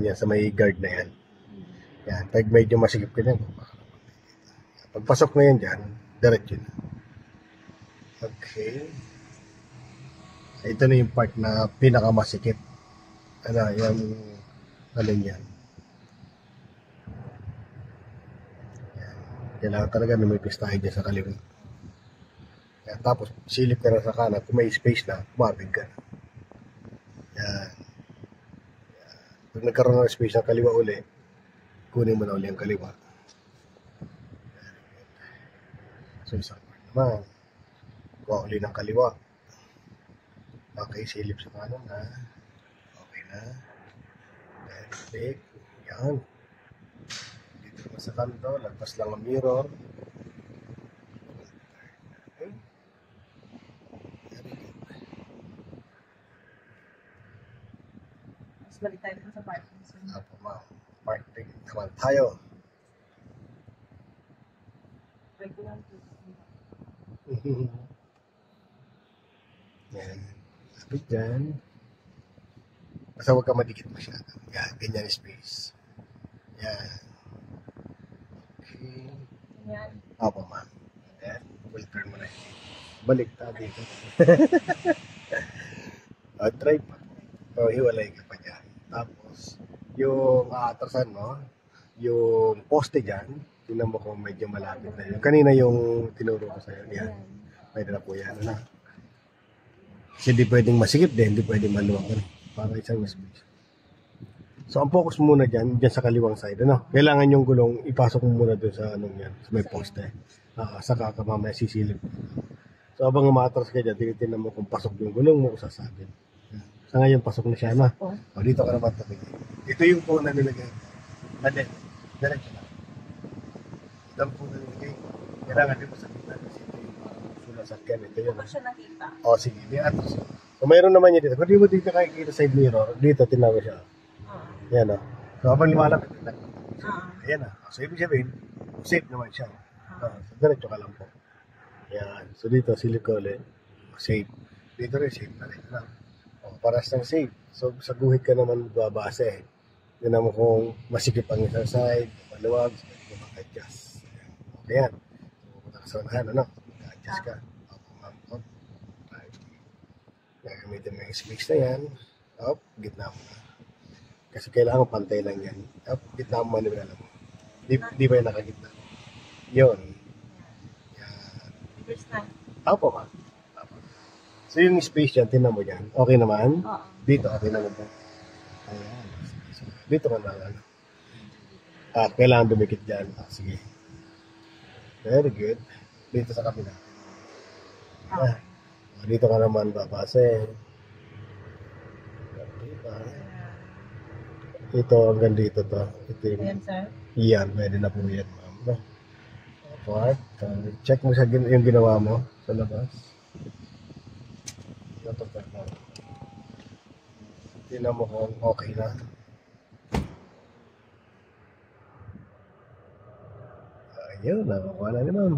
Yan, sa may guard na yan. Yan, pag medyo masikip ka dyan, pagpasok na yan dyan, diretso na. Okay. Ito na yung part na pinakamasikip. Yung alin yan. Yan. Kailangan talaga numipis tayo dyan sa kaliwa. Yan. Tapos, silip ka na sa kanan. Kung may space na, bumabig ka na. Yan. Pag nagkaroon ng space ng kaliwa uli, kunin mo na uli ang kaliwa. So, isang part naman. Kuha uli ng kaliwa. Okay, silip sa kanan na. Okay na. Then, click. Yan. Dito naman sa kanto, lagpas lang ang mirror. Okay. Very good. Mas balik tayo sa parking. Apo, ma'am. Parking naman tayo. Regular to. Yan. Lapit dyan. Basta huwag ka madikit masyado. Yan. Ganyan space. Yan. Okay. Yan. Apo, ma'am. Then, we'll turn mo na yun. Balik tayo dito. Try pa. Hiwalay ka pa dyan. Tapos, yung aatrasan mo, yung poste dyan, tingnan mo kung medyo malapit na yun. Kanina yung tinuro ko sa'yo. Yan. Pwede na po yan. Ano? Kasi di pwedeng masikip din, di pwedeng maluwag. Ano? Para isang space. So, ang focus muna dyan sa kaliwang side. Ano? Kailangan yung gulong, ipasok mo muna doon sa anong yan, sa may poste. Saka ka mamaya sisilip. So, habang umatras ka dyan, tinitingnan mo kung pasok yung gulong mo, kung sasabit. Sa ngayon, pasok na siya na. O, dito ka naman tabi. Ito yung po na nilagay. Mali. Diretso na. Ito ang po na nilagay. Kailangan din mo sa kita kasi ito yung sulasakyan. Ito yun. Hindi ko siya nakita. O, sige. May atras. So, mayroon naman yun dito. Kung di mo dito kakikita side mirror, dito tinawa siya. Yan o. So, habang lumalapit na. Ayan o. So, ibig sabihin, safe naman siya. So, diretso ka lang po. Yan. So, dito, silikole. Safe. Dito rin, safe na rin. Paras ng safe. So, sa guhit ka naman babase. Tignan mo kung masikip ang isang side, maluwag, so pwede ka mag-adjust. Okay yan. So, pupunta ka sa unahan, ano? Mag-adjust ka. Up. Gagamitin mo yung space na yan. Up, gitna mo na. Kasi kailangan pantay lang yan. Up, gitna mo manibela mo. Di ba yung nakagitna? Yun. Yan. First time. Apo, ma'am. So yung space dyan, tinan mo dyan. Okay naman? Oo. Dito, okay naman po. Ayan. Dito ka na. Kailangan dumikit dyan. Sige. Very good. Dito sa kabila. Dito ka naman babase. Ito, hanggang dito to. Ito yung... Ayan, sir. Yan, pwede na po yan, ma'am. Apart. Check mo sa yung ginawa mo sa labas. Tingnan mo kung okay na. Ayun, nakukuha na ni ma'am.